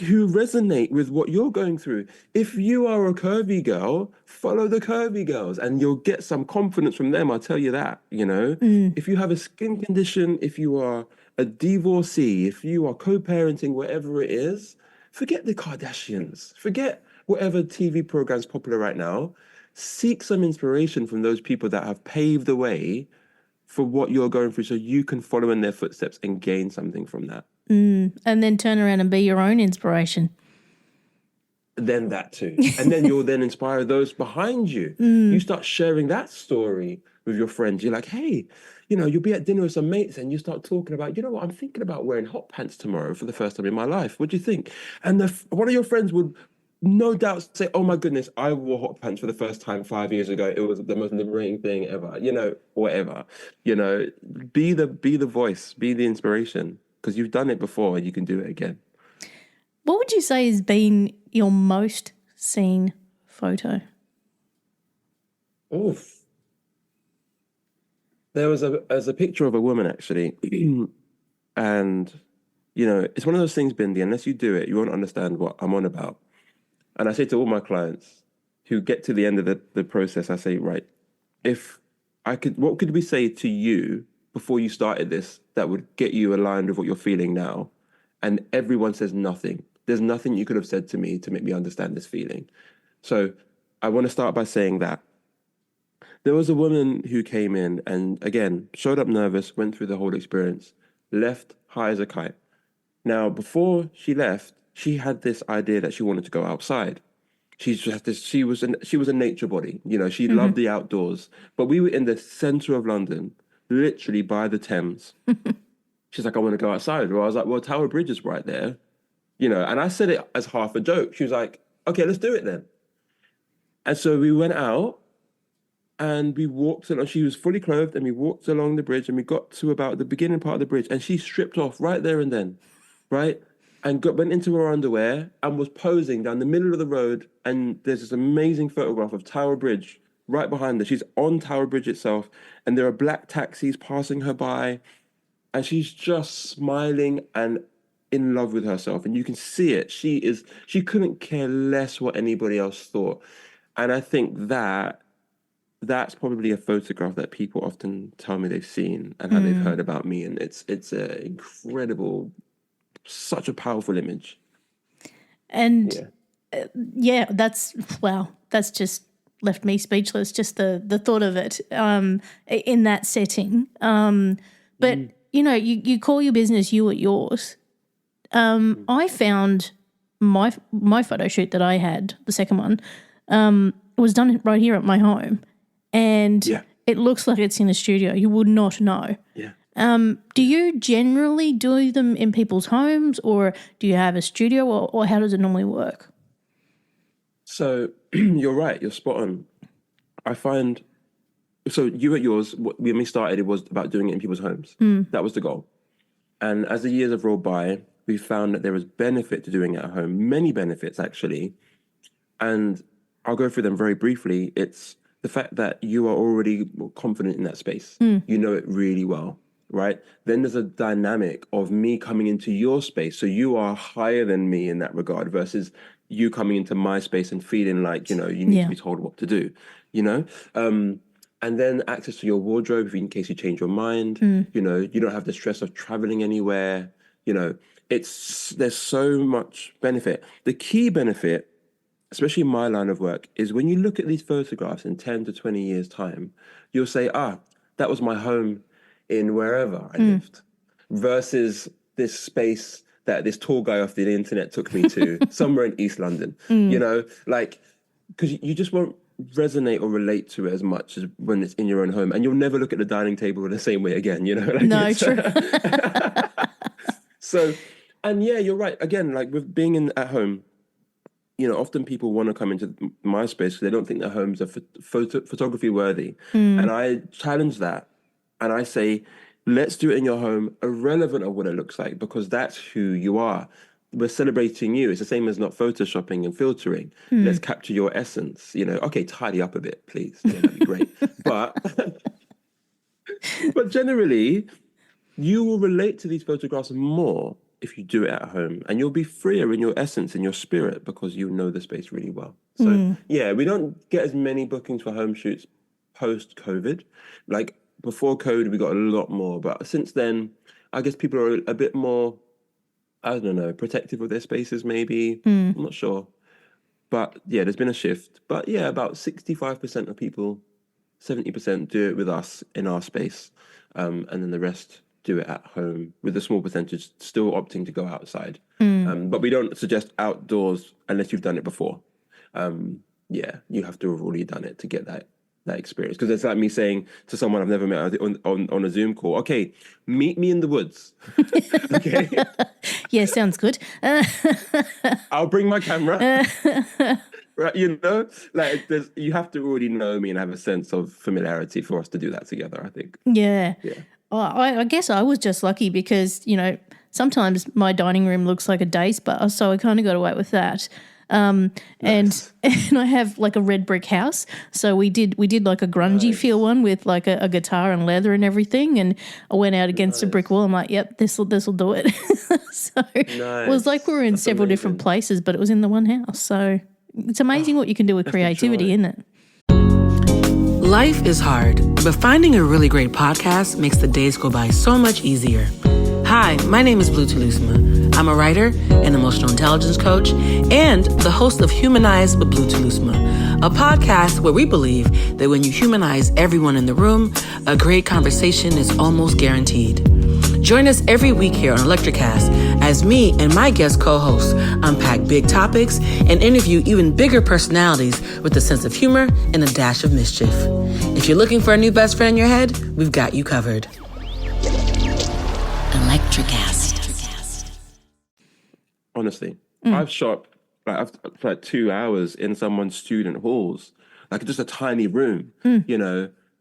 who resonate with what you're going through. If you are a curvy girl, follow the curvy girls and you'll get some confidence from them, I'll tell you that, you know. If you have a skin condition, if you are a divorcee, if you are co-parenting, whatever it is, forget the Kardashians, forget whatever TV program's popular right now. Seek some inspiration from those people that have paved the way for what you're going through so you can follow in their footsteps and gain something from that. And then turn around and be your own inspiration. Then that too. And then you'll then inspire those behind you. You start sharing that story with your friends. You're like, hey, you know, you'll be at dinner with some mates and you start talking about, you know what, I'm thinking about wearing hot pants tomorrow for the first time in my life. What do you think? And one of your friends would no doubt say, oh my goodness, I wore hot pants for the first time 5 years ago. It was the most liberating thing ever, you know, whatever. You know, be the voice, be the inspiration. Because you've done it before and you can do it again. What would you say has been your most seen photo? Oof. There was a picture of a woman, actually. And, you know, it's one of those things, Bindi, unless you do it, you won't understand what I'm on about. And I say to all my clients who get to the end of the process, I say, right, what could we say to you before you started this that would get you aligned with what you're feeling now? And everyone says nothing. There's nothing you could have said to me to make me understand this feeling. So I want to start by saying that. There was a woman who came in and, again, showed up nervous, went through the whole experience, left high as a kite. Now, before she left, she had this idea that she wanted to go outside. She was a nature body. You know, she loved the outdoors. But we were in the center of London, literally by the Thames. She's like, I want to go outside. Well, I was like, well, Tower Bridge is right there. You know, and I said it as half a joke. She was like, okay, let's do it then. And so we went out and we walked along. She was fully clothed and we walked along the bridge and we got to about the beginning part of the bridge and she stripped off right there and then, right? And went into her underwear and was posing down the middle of the road. And there's this amazing photograph of Tower Bridge right behind her. She's on Tower Bridge itself and there are black taxis passing her by and she's just smiling and in love with herself. And you can see it. She couldn't care less what anybody else thought. And I think that's probably a photograph that people often tell me they've seen and how they've heard about me. And it's an incredible, such a powerful image. And that's just left me speechless, just the thought of it in that setting. But, you know, you call your business You at Yours. I found my photo shoot that I had, the second one, was done right here at my home. And it looks like it's in a studio. You would not know. Yeah. Do you generally do them in people's homes or do you have a studio or how does it normally work? So you're right. You're spot on. I find, so You at Yours, when we started, it was about doing it in people's homes. That was the goal. And as the years have rolled by, we found that there was benefit to doing it at home, many benefits actually. And I'll go through them very briefly. It's the fact that you are already confident in that space. You know it really well, right? Then there's a dynamic of me coming into your space. So you are higher than me in that regard versus you coming into my space and feeling like, you know, you need to be told what to do, you know? And then access to your wardrobe in case you change your mind. You know, you don't have the stress of traveling anywhere. You know, there's so much benefit. The key benefit, especially in my line of work, is when you look at these photographs in 10 to 20 years' time, you'll say, that was my home in wherever I lived, versus this space that this tour guy off the internet took me to somewhere in East London. You know, like, because you just won't resonate or relate to it as much as when it's in your own home, and you'll never look at the dining table in the same way again, you know? Like, no, true. So, and yeah, you're right. Again, like with being at home, you know, often people want to come into my space because they don't think their homes are photography worthy. And I challenge that. And I say, let's do it in your home, irrelevant of what it looks like, because that's who you are. we're celebrating you. It's the same as not photoshopping and filtering. Let's capture your essence. Okay, tidy up a bit, please. Yeah, that'd be great. But but generally, you will relate to these photographs more if you do it at home, and you'll be freer in your essence and your spirit because you know the space really well. So yeah, we don't get as many bookings for home shoots post-COVID. Like before COVID, we got a lot more, but since then, I guess people are a bit more, I don't know, protective of their spaces maybe. I'm not sure. But yeah, there's been a shift. But yeah, about 65% of people, 70% do it with us in our space. And then the rest do it at home, with a small percentage still opting to go outside. But we don't suggest outdoors unless you've done it before. Yeah, you have to have already done it to get that experience. Because it's like me saying to someone I've never met on a Zoom call, okay, meet me in the woods. Okay. Yeah, sounds good. I'll bring my camera. Right, like you have to already know me and have a sense of familiarity for us to do that together, I think. Yeah. Yeah. I guess I was just lucky because, sometimes my dining room looks like a day spa, so I kind of got away with that. Nice. And I have like a red brick house, so we did like a grungy feel one with like a guitar and leather and everything. And I went out against a brick wall. I'm like, yep, this'll do it. So it was like we were in several different places, but it was in the one house. So it's amazing what you can do with creativity, isn't it? Life is hard, but finding a really great podcast makes the days go by so much easier. Hi, my name is Blue Telusma. I'm a writer, an emotional intelligence coach, and the host of Humanize with Blue Telusma, a podcast where we believe that when you humanize everyone in the room, a great conversation is almost guaranteed. Join us every week here on Electricast as me and my guest co-hosts unpack big topics and interview even bigger personalities with a sense of humor and a dash of mischief. If you're looking for a new best friend in your head, we've got you covered. Electricast. Honestly, I've shot like 2 hours in someone's student halls, like just a tiny room,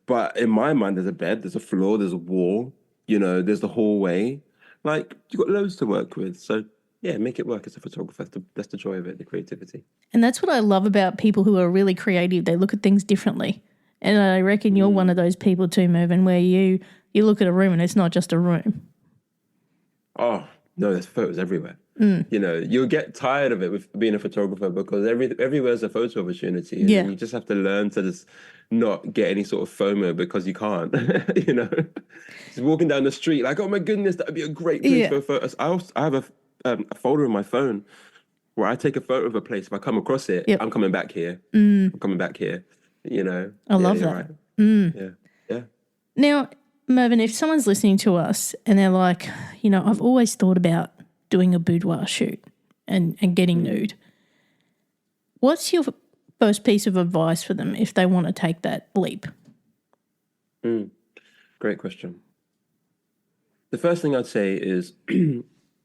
But in my mind, there's a bed, there's a floor, there's a wall, there's the hallway. Like, you've got loads to work with. So yeah, make it work as a photographer. That's the joy of it, the creativity. And that's what I love about people who are really creative. They look at things differently. And I reckon you're one of those people too, Mervyn, where you look at a room and it's not just a room. Oh, no, there's photos everywhere. You'll get tired of it with being a photographer because everywhere's a photo opportunity. Yeah. And you just have to learn to just not get any sort of FOMO because you can't, Just walking down the street like, oh my goodness, that would be a great place for photos. I have a folder in my phone where I take a photo of a place. If I come across it, I'm coming back here. I'm coming back here, I love that. Right. Yeah. Now, Mervyn, if someone's listening to us and they're like, I've always thought about doing a boudoir shoot and getting nude, what's your first piece of advice for them if they want to take that leap? Great question. The first thing I'd say is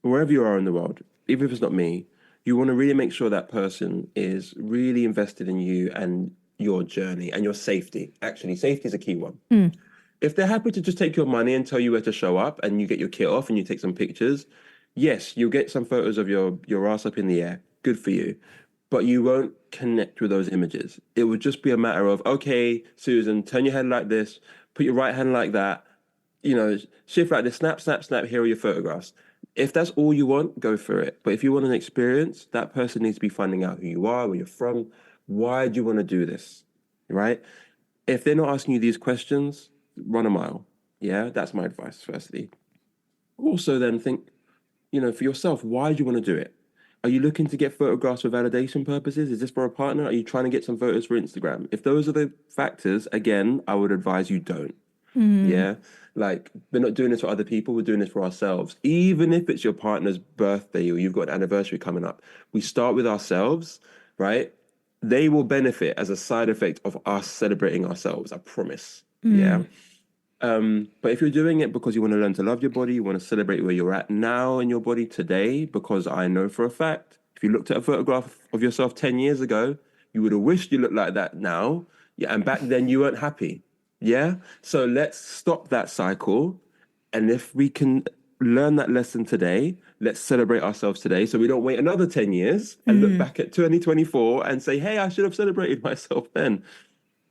wherever you are in the world, even if it's not me, you want to really make sure that person is really invested in you and your journey and your safety. Actually, safety is a key one. If they're happy to just take your money and tell you where to show up and you get your kit off and you take some pictures, yes, you'll get some photos of your ass up in the air. Good for you. But you won't connect with those images. It would just be a matter of, okay, Susan, turn your head like this, put your right hand like that, shift like this, snap, snap, snap, here are your photographs. If that's all you want, go for it. But if you want an experience, that person needs to be finding out who you are, where you're from, why do you want to do this, right? If they're not asking you these questions, run a mile. Yeah, that's my advice, firstly. Also then think, for yourself, why do you want to do it? Are you looking to get photographs for validation purposes? Is this for a partner? Are you trying to get some photos for Instagram? If those are the factors, again, I would advise you don't. Yeah, like we're not doing this for other people. We're doing this for ourselves. Even if it's your partner's birthday or you've got an anniversary coming up, we start with ourselves, right? They will benefit as a side effect of us celebrating ourselves. I promise. Yeah. But if you're doing it because you want to learn to love your body, you want to celebrate where you're at now in your body today, because I know for a fact, if you looked at a photograph of yourself 10 years ago, you would have wished you looked like that now. Yeah, and back then you weren't happy. Yeah. So let's stop that cycle. And if we can learn that lesson today, let's celebrate ourselves today so we don't wait another 10 years and look back at 2024 and say, hey, I should have celebrated myself then.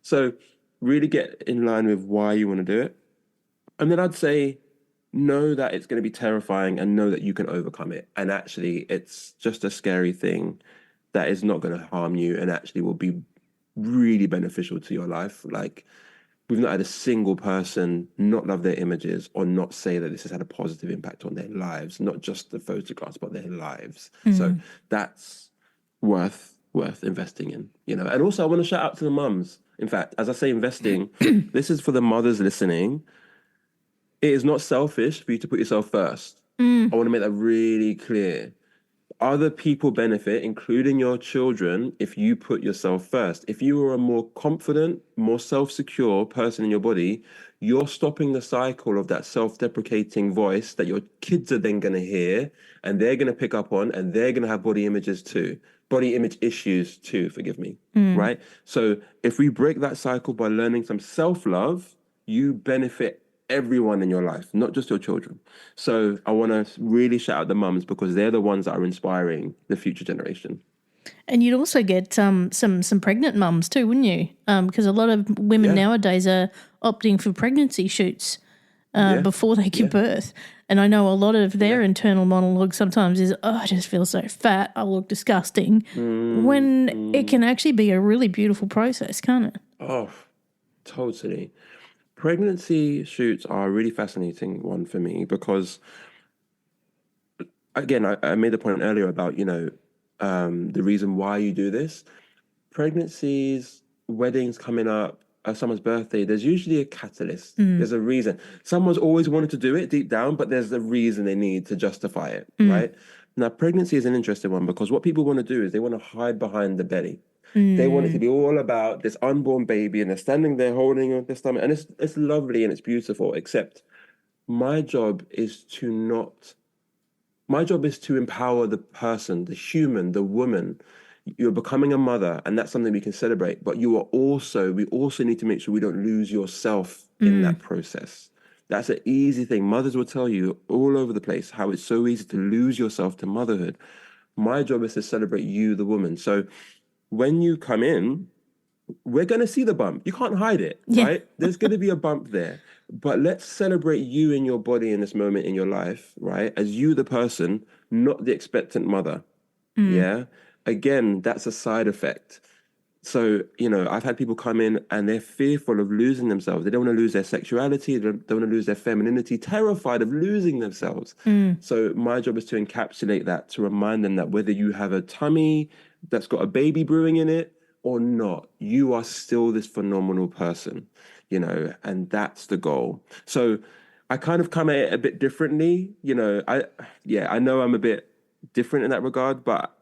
So really get in line with why you want to do it. And then I'd say, know that it's going to be terrifying and know that you can overcome it. And actually, it's just a scary thing that is not going to harm you and actually will be really beneficial to your life. Like, we've not had a single person not love their images or not say that this has had a positive impact on their lives, not just the photographs, but their lives. So that's worth investing in, you know. And also, I want to shout out to the mums. In fact, as I say investing, this is for the mothers listening. It is not selfish for you to put yourself first. I want to make that really clear. Other people benefit, including your children, if you put yourself first. If you are a more confident, more self-secure person in your body, you're stopping the cycle of that self-deprecating voice that your kids are then going to hear and they're going to pick up on, and they're going to have body image issues too, forgive me, right? So if we break that cycle by learning some self-love, you benefit everyone in your life, not just your children. So I want to really shout out the mums because they're the ones that are inspiring the future generation. And you'd also get some pregnant mums too, wouldn't you? Because a lot of women nowadays are opting for pregnancy shoots before they give birth. And I know a lot of their internal monologue sometimes is, oh, I just feel so fat, I look disgusting, when it can actually be a really beautiful process, can't it? Oh, totally. Pregnancy shoots are a really fascinating one for me because, again, I made the point earlier about, you know, the reason why you do this. Pregnancies, weddings coming up, someone's birthday, there's usually a catalyst. There's a reason. Someone's always wanted to do it deep down, but there's a reason they need to justify it, right? Now, pregnancy is an interesting one because what people want to do is they want to hide behind the belly. They want it to be all about this unborn baby, and they're standing there holding their stomach, and it's lovely and it's beautiful, except my job is to empower the person, the human, the woman. You're becoming a mother, and that's something we can celebrate, but we also need to make sure we don't lose yourself in that process. That's an easy thing. Mothers will tell you all over the place how it's so easy to lose yourself to motherhood. My job is to celebrate you, the woman. So when you come in, we're going to see the bump. You can't hide it, right? There's going to be a bump there. But let's celebrate you in your body in this moment in your life, right? As you, the person, not the expectant mother. Yeah? Again, that's a side effect. So, you know, I've had people come in and they're fearful of losing themselves. They don't want to lose their sexuality. They don't want to lose their femininity, terrified of losing themselves. So my job is to encapsulate that, to remind them that whether you have a tummy that's got a baby brewing in it or not, you are still this phenomenal person, you know, and that's the goal. So I kind of come at it a bit differently, you know. I know I'm a bit different in that regard, but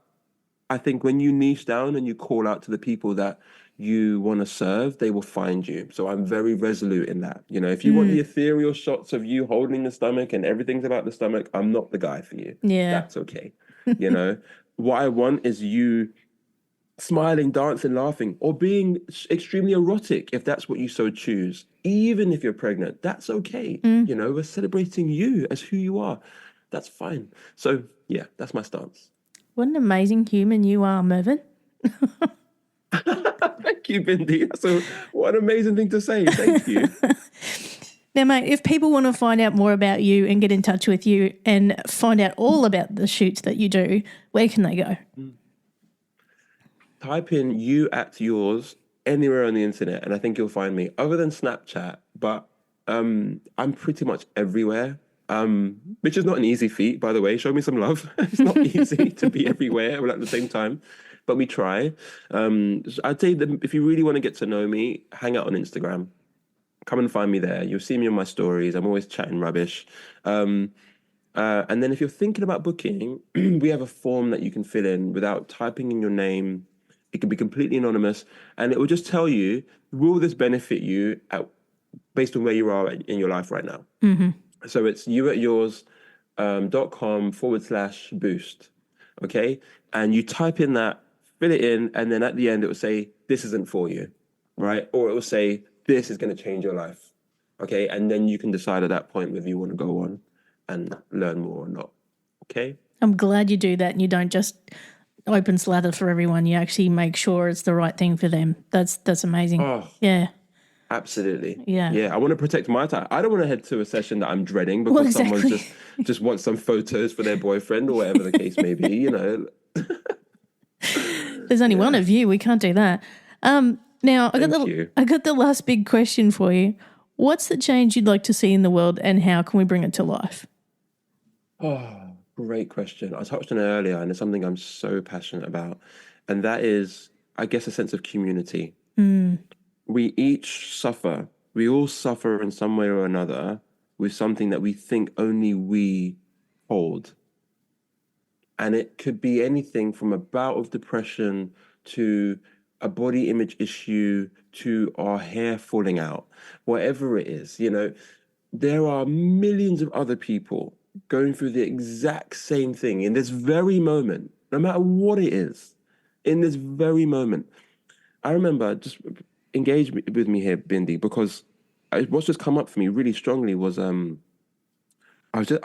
I think when you niche down and you call out to the people that you want to serve, they will find you. So I'm very resolute in that. You know, if you want the ethereal shots of you holding the stomach and everything's about the stomach, I'm not the guy for you. Yeah. That's okay. You know, what I want is you smiling, dancing, laughing, or being extremely erotic if that's what you so choose. Even if you're pregnant, that's okay. You know, we're celebrating you as who you are. That's fine. So yeah, that's my stance. What an amazing human you are, Mervyn. Thank you, Bindi. What an amazing thing to say. Thank you. Now, mate, if people want to find out more about you and get in touch with you and find out all about the shoots that you do, where can they go? Type in you at yours anywhere on the internet, and I think you'll find me, other than Snapchat. But I'm pretty much everywhere. Which is not an easy feat, by the way. Show me some love. It's not easy to be everywhere all at the same time, but we try. I'd say that if you really want to get to know me, hang out on Instagram. Come and find me there. You'll see me on my stories. I'm always chatting rubbish. And then if you're thinking about booking, we have a form that you can fill in without typing in your name. It can be completely anonymous, and it will just tell you, will this benefit you based on where you are in your life right now? So it's youatyours.com/boost. Okay. And you type in that, fill it in, and then at the end it will say, this isn't for you, right? Or it will say, this is going to change your life. Okay. And then you can decide at that point whether you want to go on and learn more or not. Okay. I'm glad you do that and you don't just open slather for everyone. You actually make sure it's the right thing for them. That's amazing. Oh, yeah. absolutely. Yeah. Yeah. I want to protect my time. I don't want to head to a session that I'm dreading because Well, exactly. someone just wants some photos for their boyfriend or whatever the case may be, you know. There's only one of you. We can't do that. Now, I got the last big question for you. What's the change you'd like to see in the world and how can we bring it to life? Oh, great question. I touched on it earlier, and it's something I'm so passionate about. And that is, I guess, a sense of community. We each suffer. We all suffer in some way or another with something that we think only we hold. And it could be anything from a bout of depression to a body image issue to our hair falling out, whatever it is, you know, there are millions of other people going through the exact same thing in this very moment, no matter what it is, in this very moment. I remember, just engage with me here, Bindi, because what's just come up for me really strongly was I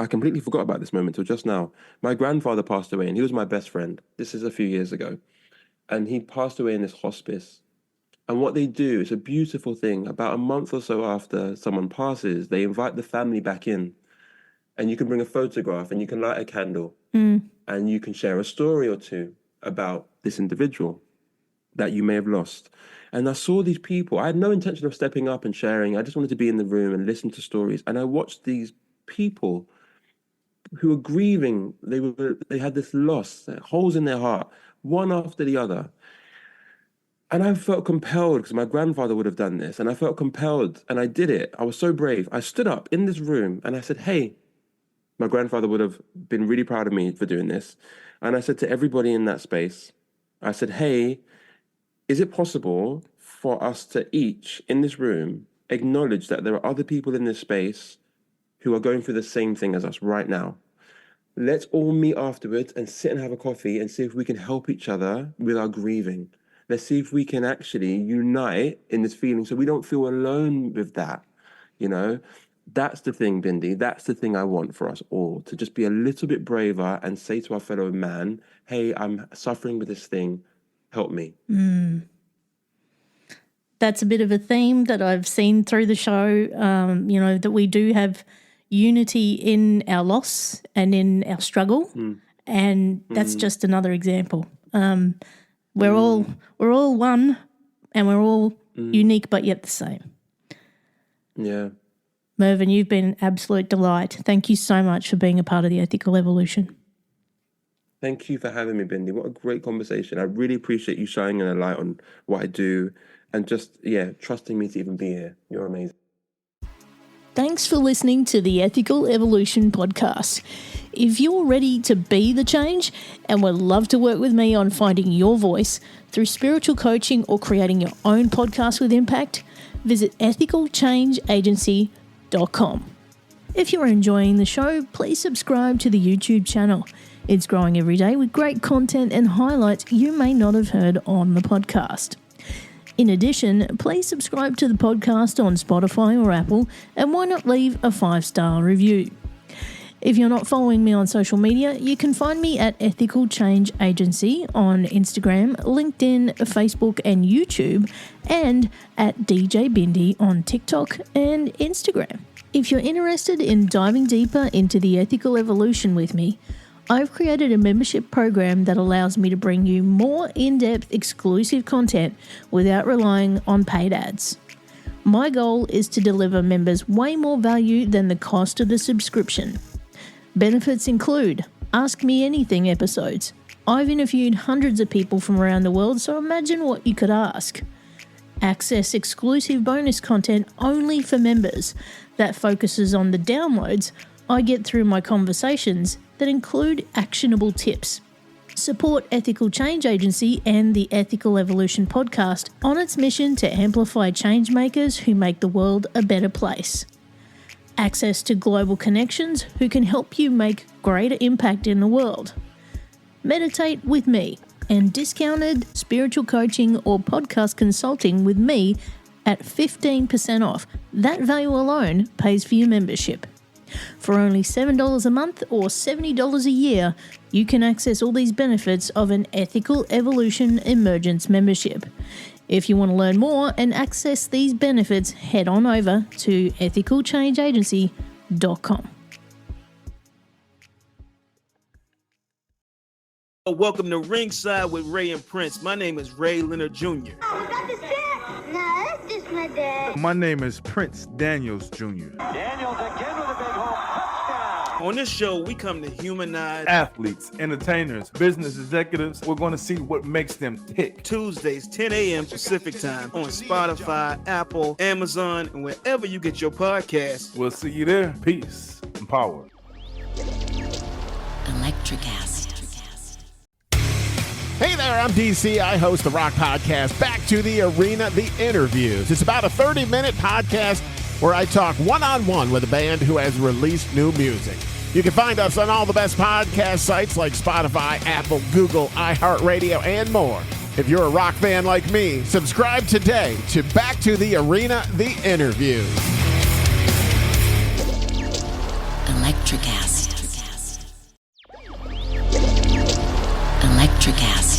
completely forgot about this moment till just now. My grandfather passed away and he was my best friend. This is a few years ago. And he passed away in this hospice. And what they do, it's a beautiful thing. About a month or so after someone passes, they invite the family back in. And you can bring a photograph and you can light a candle. And you can share a story or two about this individual that you may have lost. And I saw these people. I had no intention of stepping up and sharing. I just wanted to be in the room and listen to stories. And I watched these people who were grieving. They had this loss, holes in their heart, one after the other. And I felt compelled, because my grandfather would have done this, and I felt compelled, and I did it. I was so brave. I stood up in this room, and I said, hey, my grandfather would have been really proud of me for doing this. And I said to everybody in that space, I said, hey, is it possible for us to each, in this room, acknowledge that there are other people in this space who are going through the same thing as us right now? Let's all meet afterwards and sit and have a coffee and see if we can help each other with our grieving. Let's see if we can actually unite in this feeling so we don't feel alone with that, you know? That's the thing, Bindi. That's the thing I want for us all, to just be a little bit braver and say to our fellow man, hey, I'm suffering with this thing. Help me. That's a bit of a theme that I've seen through the show, you know, that we do have unity in our loss and in our struggle. And that's just another example. We're all one and we're all unique but yet the same. Yeah. Mervyn, you've been an absolute delight. Thank you so much for being a part of the Ethical Evolution. Thank you for having me, Bindi. What a great conversation. I really appreciate you shining a light on what I do and just, trusting me to even be here. You're amazing. Thanks for listening to the Ethical Evolution podcast. If you're ready to be the change and would love to work with me on finding your voice through spiritual coaching or creating your own podcast with impact, visit ethicalchangeagency.com. If you're enjoying the show, please subscribe to the YouTube channel. It's growing every day with great content and highlights you may not have heard on the podcast. In addition, please subscribe to the podcast on Spotify or Apple, and why not leave a 5-star review? If you're not following me on social media, you can find me at Ethical Change Agency on Instagram, LinkedIn, Facebook and YouTube, and at DJ Bindi on TikTok and Instagram. If you're interested in diving deeper into the ethical evolution with me, I've created a membership program that allows me to bring you more in-depth exclusive content without relying on paid ads. My goal is to deliver members way more value than the cost of the subscription. Benefits include Ask Me Anything episodes. I've interviewed hundreds of people from around the world, so imagine what you could ask. Access exclusive bonus content only for members that focuses on the downloads I get through my conversations that include actionable tips. Support Ethical Change Agency and the Ethical Evolution podcast on its mission to amplify change makers who make the world a better place. Access to global connections who can help you make greater impact in the world. Meditate with me and discounted spiritual coaching or podcast consulting with me at 15% off. That value alone pays for your membership. For only $7 a month or $70 a year, you can access all these benefits of an Ethical Evolution Emergence membership. If you want to learn more and access these benefits, head on over to ethicalchangeagency.com. Welcome to Ringside with Ray and Prince. My name is Ray Leonard Jr. Oh, is that the shit? No, that's just my dad. My name is Prince Daniels Jr. Daniels again with a big hole. Touchdown. On this show, we come to humanize Athletes, entertainers, business executives. We're going to see what makes them tick. Tuesdays, 10 a.m. Pacific time on Spotify, Apple, Amazon, and wherever you get your podcasts. We'll see you there. Peace and power. Electricast. Hey there, I'm DC. I host the Rock Podcast, Back to the Arena, The Interviews. It's about a 30-minute podcast where I talk one-on-one with a band who has released new music. You can find us on all the best podcast sites like Spotify, Apple, Google, iHeartRadio, and more. If you're a rock fan like me, subscribe today to Back to the Arena, The Interviews. Electricast. Electricast.